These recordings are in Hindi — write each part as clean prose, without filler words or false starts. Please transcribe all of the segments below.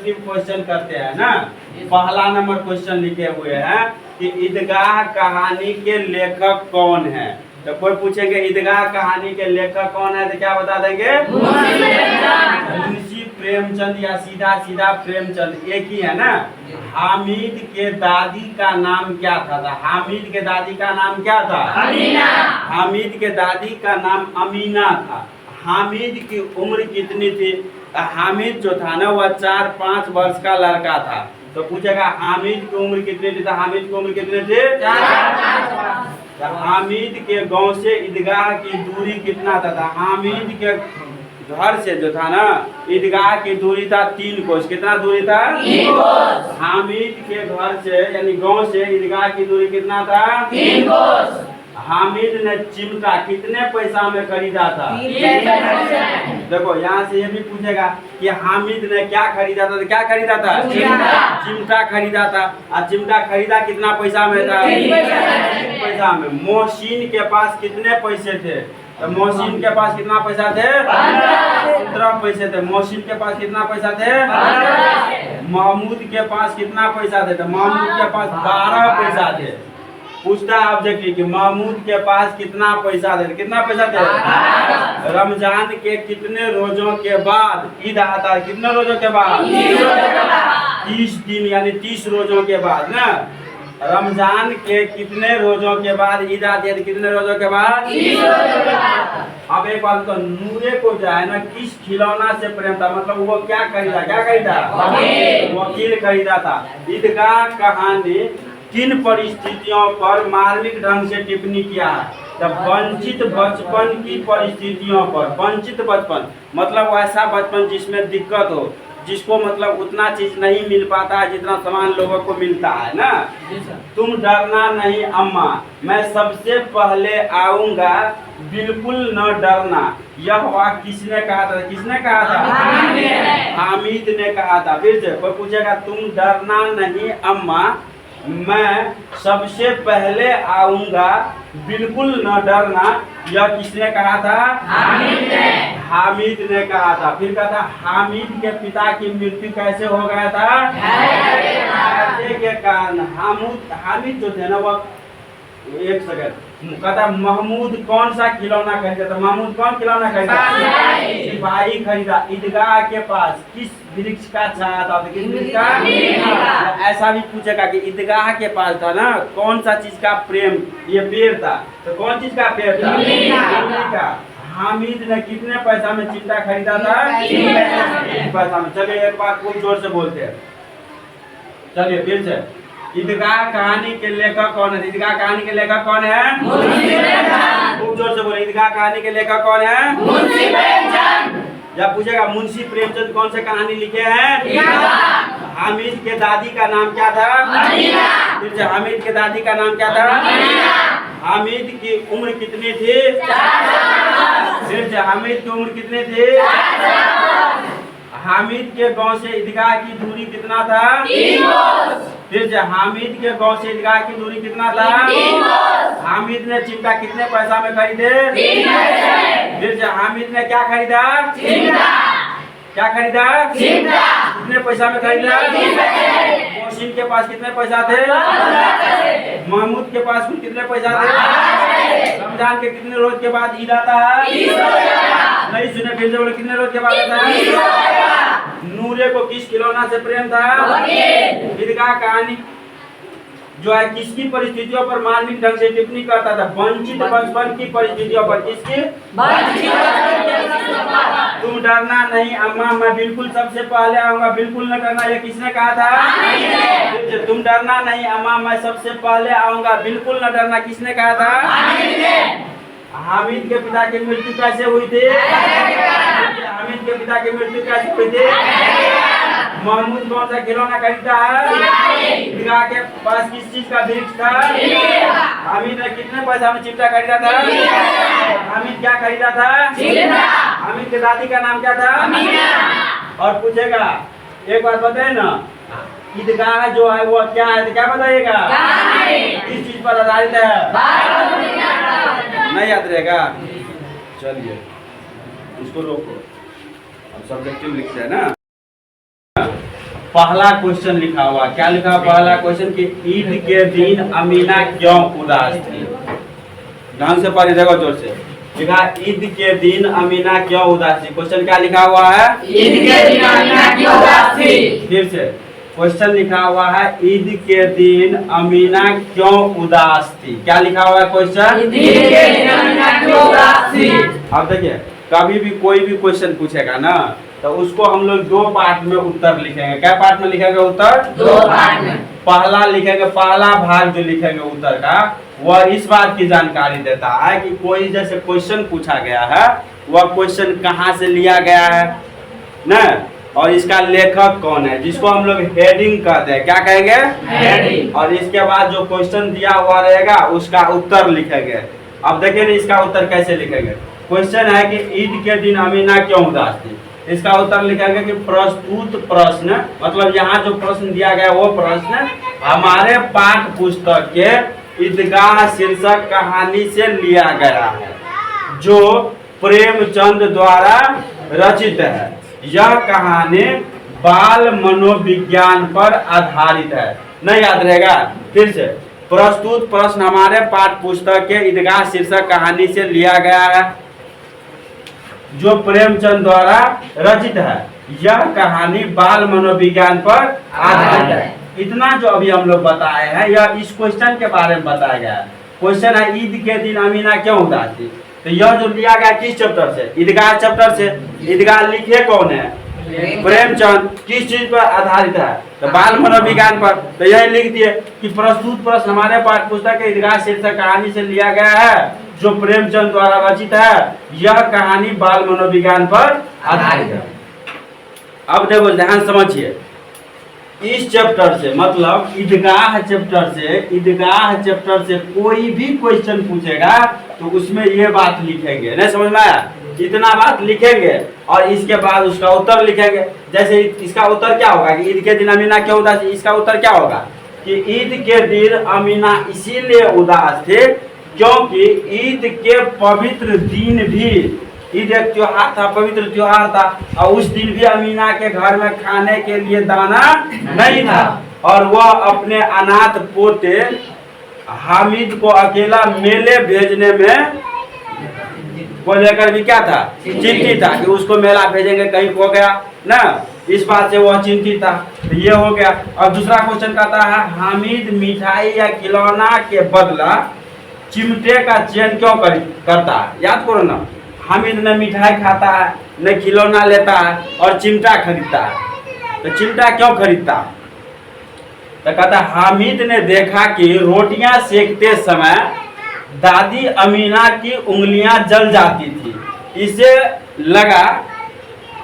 इंटरेक्टिव क्वेश्चन करते हैं ना। पहला नंबर क्वेश्चन लिखे हुए हैं कि ईदगाह कहानी के लेखक कौन है। तो कोई पूछेंगे ईदगाह कहानी के लेखक कौन है तो क्या बता देंगे? मुंशी प्रेमचंद या सीधा सीधा प्रेमचंद एक ही है ना। हामिद के दादी का नाम क्या था? हामिद के दादी का नाम क्या था? अमीना। हामिद के दादी का नाम अमीना था। हामिद की उम्र कितनी थी? हामिद जो था ना वह 4-5 वर्ष का लड़का था। तो पूछेगा हामिद की उम्र कितनी थी? तो हामिद की उम्र कितनी थी? 4-5। हामिद के गांव से ईदगाह की दूरी कितना था? हामिद के घर से जो था ना ईदगाह की दूरी था 3 कोस। कितना दूरी था? 3 कोस। हामिद के घर से यानी गांव से ईदगाह की दूरी कितना था? 3 कोस। हामिद ने चिमटा कितने पैसा में खरीदा था? 3 पैसे। देखो यहाँ से ये भी पूछेगा कि हामिद ने क्या खरीदा था? तो क्या खरीदा था? चिमटा खरीदा था। और चिमटा खरीदा कितना पैसा में था? 3 पैसा में। मोहसिन के पास कितने पैसे थे? तो मोहसिन के पास कितना पैसा थे? 15 पैसे थे। मोहसिन के पास कितना पैसा थे? 15। महमूद के पास कितना पैसा थे? तो महमूद के पास 12 पैसा थे। पूछता है ऑब्जेक्टिव कि महमूद के पास कितना पैसा थे? कितना पैसा थे? रमजान के कितने रोजों के बाद ईद आता है? कितने रोजों के बाद? 30 दिन यानी 30 रोजों के बाद ना। रमजान के कितने रोजों के बाद ईद आती है? कितने रोजों के बाद? 30 रोजों के बाद। अब एक बात तो नूरे को जो है ना किस खिलौना से प्रेम था? मतलब वो क्या खरीदा? क्या खरीदा? वकील खरीदा था। ईदगाह कहानी किन परिस्थितियों पर मार्मिक ढंग से टिप्पणी किया है? जब वंचित बचपन की परिस्थितियों पर। वंचित बचपन मतलब ऐसा बचपन जिसमें दिक्कत हो, जिसको मतलब उतना चीज नहीं मिल पाता है जितना सामान लोगों को मिलता है ना। तुम डरना नहीं अम्मा, मैं सबसे पहले आऊंगा, बिल्कुल न डरना। यह वाक्य किसने कहा था? किसने कहा था? हामिद ने कहा था। फिर से कोई पूछेगा तुम डरना नहीं अम्मा, मैं सबसे पहले आऊंगा, बिल्कुल न डरना। यह किसने कहा था? हामिद ने कहा था। फिर कहा था हामिद के पिता की मृत्यु कैसे हो गया था? हैजे के कारण। हामिद जो थे ना वह एक सेकंड कहता महमूद कौन सा खिलौना खरीदा था? महमूद कौन खिलौना खरीदा? सिपाही खरीदा। ईदगाह के पास किस वृक्ष का छाया था? किस वृक्ष का? ऐसा भी पूछेगा कि ईदगाह के पास था ना कौन सा चीज का प्रेम ये पेड़ था? तो कौन चीज का पेड़ था? का। हामिद ने कितने पैसा में चिमटा खरीदा था? 3 पैसा में। चलिए एक बात खूब जोर से बोलते हैं। चलिए फिर से ईदगाह कहानी के लेखक कौन है? ईदगाह कहानी के लेखक कौन है? खूब जोर से बोले। ईदगाह कहानी के लेखक कौन है? मुंशी प्रेमचंद। या पूछेगा मुंशी प्रेमचंद कौन से कहानी लिखे हैं? हामिद के दादी का नाम क्या था? अमीना। फिर से हामिद के दादी का नाम क्या था? अमीना। हामिद की उम्र कितनी थी? 4 फिर से हामिद की उम्र कितनी थी? 4 हामिद के गांव से ईदगाह की दूरी कितना था? 3 कोस। फिर से हामिद के गांव से ईदगाह की दूरी कितना था? 3 कोस। हामिद ने चिमटा कितने पैसा में खरीदे? 3 पैसे। फिर से हामिद ने क्या खरीदा? चिमटा। क्या खरीदा? चिमटा। कितने पैसा में खरीदा? 3 पैसे। मोहसिन के पास कितने पैसा थे? 15 पैसे। महमूद के पास कुल कितने पैसा थे? रमजान के कितने रोज के बाद ईद आता है? 30 रोज के बाद। नहीं सुने फिर से बोले कितने रोज के बाद आता है? 30 रोज के बाद। नूरे को किस खिलौना से प्रेम था? ईदगाह कहानी जो है किसकी परिस्थितियों पर मार्मिक ढंग से टिप्पणी करता था? वंचित बचपन की परिस्थितियों पर। किसकी? तुम डरना नहीं अम्मा, मैं बिल्कुल सबसे पहले आऊंगा, बिल्कुल न करना। ये किसने कहा था? तुम डरना नहीं अम्मा, मैं सबसे पहले आऊंगा, बिल्कुल न डरना। किसने कहा था? हामिद के पिता की मृत्यु कैसे हुई थी? हामिद के पिता की मृत्यु कैसे हुई थी? महमूद कौन सा खिलौना खरीदा है? ईदगाह के पास किस चीज का वृक्ष था? हामिद ने कितने पैसा में चिमटा खरीदा था? हामिद क्या खरीदा था? हामिद के दादी का नाम क्या था? और पूछेगा एक बात बताए ना, ईदगाह जो है वो क्या है? तो क्या बताइएगा? किस चीज पर आधारित है? नहीं याद रहेगा? चलिए इसको रोको। अब सब्जेक्टिव लिखते हैं ना। पहला क्वेश्चन लिखा हुआ, क्या लिखा हुआ पहला क्वेश्चन कि ईद के दिन अमीना क्यों उदास थी। ढंग से पढ़िए, देखो जोर से लिखा, ईद के दिन अमीना क्यों उदास थी। क्वेश्चन क्या लिखा हुआ है? ईद के दिन अमीना क्यों उदास थी। फिर से क्वेश्चन लिखा हुआ है, ईद के दिन अमीना क्यों उदास थी। क्या लिखा हुआ है क्वेश्चन? ईद के दिन अमीना क्यों उदास थी। अब देखिए, कभी भी कोई भी क्वेश्चन पूछेगा ना, तो उसको हम लोग दो पार्ट में उत्तर लिखेंगे। क्या पार्ट में लिखेंगे उत्तर? दो पार्ट में। पहला लिखेंगे, पहला भाग जो लिखेंगे उत्तर का, वह इस बात की जानकारी देता है कि कोई जैसे क्वेश्चन पूछा गया है, वह क्वेश्चन कहाँ से लिया गया है ना, और इसका लेखक कौन है, जिसको हम लोग हेडिंग कहते हैं। क्या कहेंगे? हेडिंग। और इसके बाद जो क्वेश्चन दिया हुआ रहेगा उसका उत्तर लिखेंगे। अब देखिए ना, इसका उत्तर कैसे लिखेंगे। क्वेश्चन है कि ईद के दिन अमीना क्यों उदास थी। इसका उत्तर लिखेंगे कि प्रस्तुत प्रश्न, मतलब यहाँ जो प्रश्न दिया गया वो प्रश्न हमारे पाठ्य पुस्तक के ईदगाह शीर्षक कहानी से लिया गया है, जो प्रेमचंद द्वारा रचित है। यह कहानी बाल मनोविज्ञान पर आधारित है। नहीं याद रहेगा? फिर से, प्रस्तुत प्रश्न हमारे पाठ्य पुस्तक के ईदगाह शीर्षक कहानी से लिया गया है, जो प्रेमचंद द्वारा रचित है। यह कहानी बाल मनोविज्ञान पर आधारित है। इतना जो अभी हम लोग बताए हैं, यह इस क्वेश्चन के बारे में बताया गया है। क्वेश्चन है, ईद के दिन अमीना क्यों उदास थी। तो यह जो लिया गया किस चैप्टर से? ईदगाह चैप्टर से। ईदगाह लिखे कौन है? प्रेमचंद। किस चीज पर आधारित है? तो बाल मनोविज्ञान पर। तो यही लिख दिए कि प्रस्तुत प्रश्न हमारे पाठ्य पुस्तक के ईदगाह शीर्षक कहानी से लिया गया है, जो प्रेमचंद द्वारा रचित है। यह कहानी बाल मनोविज्ञान पर आधारित है। अब देखो, ध्यान समझिए, इस चैप्टर से मतलब ईदगाह चैप्टर से कोई भी क्वेश्चन पूछेगा तो उसमें ये बात लिखेंगे। नहीं समझ में आया? इतना बात लिखेंगे और इसके बाद उसका उत्तर लिखेंगे। जैसे इसका उत्तर क्या होगा कि ईद के दिन अमीना क्यों उदास थी। इसका उत्तर क्या होगा कि ईद के दिन अमीना इसीलिए उदास थे क्योंकि ईद के पवित्र दिन भी, ईद एक त्योहार था, पवित्र त्योहार था, और उस दिन भी अमीना के घर में खाने के लिए दाना नहीं था, और वह अपने अनाथ पोते हामिद को अकेला मेले भेजने में को लेकर भी क्या था? चिंतित था कि उसको मेला भेजेंगे, कहीं खो गया ना, इस बात से वह चिंतित था। तो ये हो गया। और दूसरा क्वेश्चन कहता है, हामिद मिठाई या खिलौना के बदला चिमटे का चयन क्यों करता है। याद करो ना, हामिद न मिठाई खाता है, न खिलौना लेता है, और चिमटा खरीदता है। तो चिमटा क्यों खरीदता है? तो कहता है, हामिद ने देखा कि रोटियां सेकते समय दादी अमीना की उंगलियां जल जाती थी। इसे लगा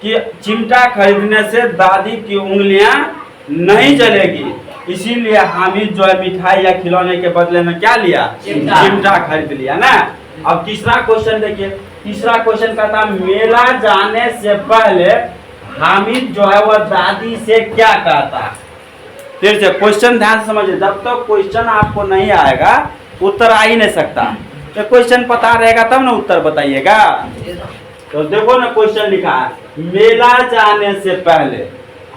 कि चिमटा खरीदने से दादी की उंगलियां नहीं जलेगी, इसीलिए हामिद जो है मिठाई या खिलौने के बदले में क्या लिया? चिमटा खरीद लिया ना। अब तीसरा क्वेश्चन देखिए। तीसरा क्वेश्चन कहता है, मेला जाने से पहले हामिद जो है वह दादी से क्या कहता है। फिर से क्वेश्चन ध्यान से समझिए, जब तक क्वेश्चन आपको नहीं आएगा उत्तर आ ही नहीं सकता। तो क्वेश्चन पता रहेगा तब ना उत्तर बताइएगा। तो देखो ना, क्वेश्चन लिखा है, मेला जाने से पहले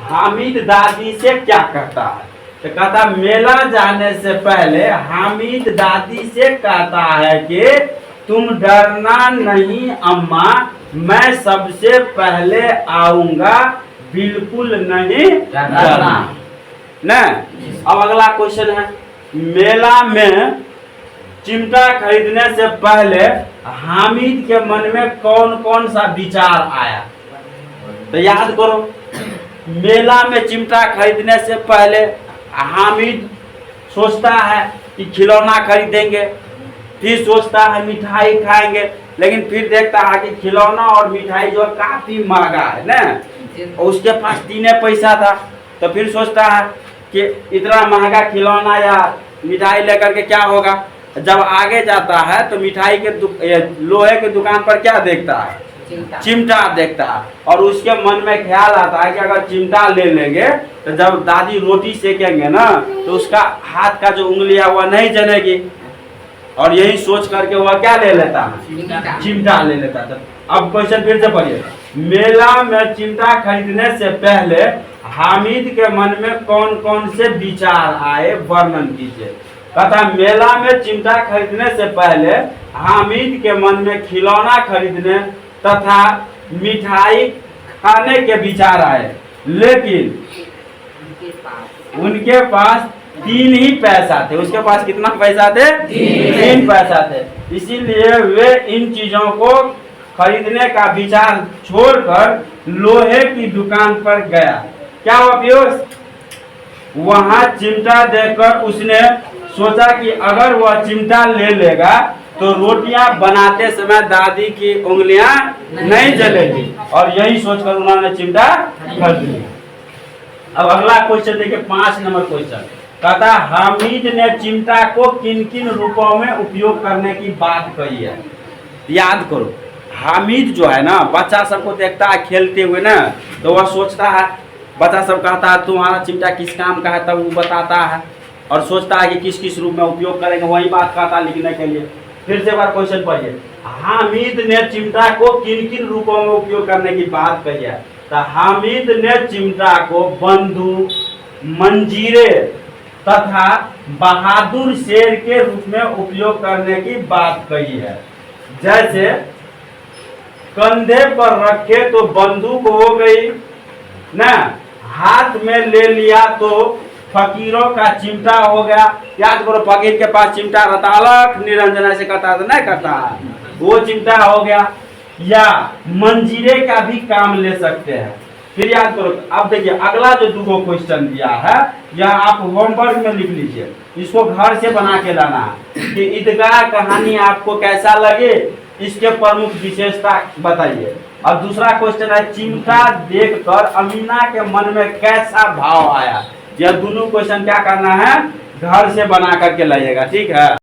हामिद दादी से क्या कहता है। तो कहता, मेला जाने से पहले हामिद दादी से कहता है कि तुम डरना नहीं अम्मा, मैं सबसे पहले आऊंगा, बिल्कुल नहीं डरना ना। अब अगला क्वेश्चन है, मेला में चिमटा खरीदने से पहले हामिद के मन में कौन कौन सा विचार आया। तो याद करो, मेला में चिमटा खरीदने से पहले हामिद सोचता है कि खिलौना खरीदेंगे, फिर सोचता है मिठाई खाएंगे, लेकिन फिर देखता है कि खिलौना और मिठाई जो काफी महंगा है ना, उसके पास 3 पैसा था। तो फिर सोचता है कि इतना महंगा खिलौना या मिठाई लेकर के क्या होगा। जब आगे जाता है तो मिठाई के लोहे के दुकान पर क्या देखता है? चिमटा देखता है, और उसके मन में ख्याल आता है कि अगर चिमटा ले लेंगे तो जब दादी रोटी सेकेंगे ना, तो उसका हाथ का जो उंगली है वह नहीं जलेगी, और यही सोच करके वह क्या ले लेता है? चिमटा ले लेता था। अब क्वेश्चन फिर से पढ़िए, मेला में चिमटा खरीदने से पहले हामिद के मन में कौन कौन से विचार आए वर्णन कीजिए। कहता मेला में चिमटा खरीदने से पहले हामिद के मन में खिलौना खरीदने तथा मिठाई खाने के विचार आए, लेकिन उनके पास 3 ही पैसा थे। उसके पास कितना पैसा थे? 3 पैसा थे। इसीलिए वे इन चीजों को खरीदने का विचार छोड़कर लोहे की दुकान पर गया। क्या हुआ पीयूष? वहां चिमटा देखकर उसने सोचा कि अगर वह चिमटा ले लेगा तो रोटियां बनाते समय दादी की उंगलियां नहीं जलेगी, और यही सोचकर उन्होंने चिमटा खरीद लिया। अब अगला क्वेश्चन देखिए, 5 नंबर क्वेश्चन। कहता हामिद ने चिमटा को किन किन रूपों में उपयोग करने की बात कही है। याद करो, हामिद जो है ना, बच्चा सबको देखता है खेलते हुए ना, तो वह सोचता है, बच्चा सब कहता है तुम्हारा चिमटा किस काम का है, तब वो बताता है और सोचता है कि किस किस रूप में उपयोग करेंगे, वही बात कहता है लिखने के लिए। फिर से एक बार क्वेश्चन पढ़िए, हामिद ने चिमटा को किन किन रूपों में उपयोग करने की बात कही है। तो हामिद ने चिमटा को बंदूक, मंजीरे तथा बहादुर शेर के रूप में उपयोग करने की बात कही है। जैसे कंधे पर रखे तो बंदूक हो गई ना, हाथ में ले लिया तो फकीरों का चिमटा हो गया। याद करो, फकीर के पास चिमटा रहता, अलग निरंजन से करता था, नहीं करता, वो चिमटा हो गया। या मंजीरे का भी काम ले सकते हैं। फिर याद करो, अब देखिए अगला जो 2 क्वेश्चन दिया है, यह आप होमवर्क में लिख लीजिए, इसको घर से बना के लाना है कि ईदगाह कहानी आपको कैसा लगे, इसके प्रमुख विशेषता बताइए। और दूसरा क्वेश्चन है, चिमटा देखकर अमीना के मन में कैसा भाव आया। यह दोनों क्वेश्चन क्या करना है, घर से बना करके लाइएगा, ठीक है।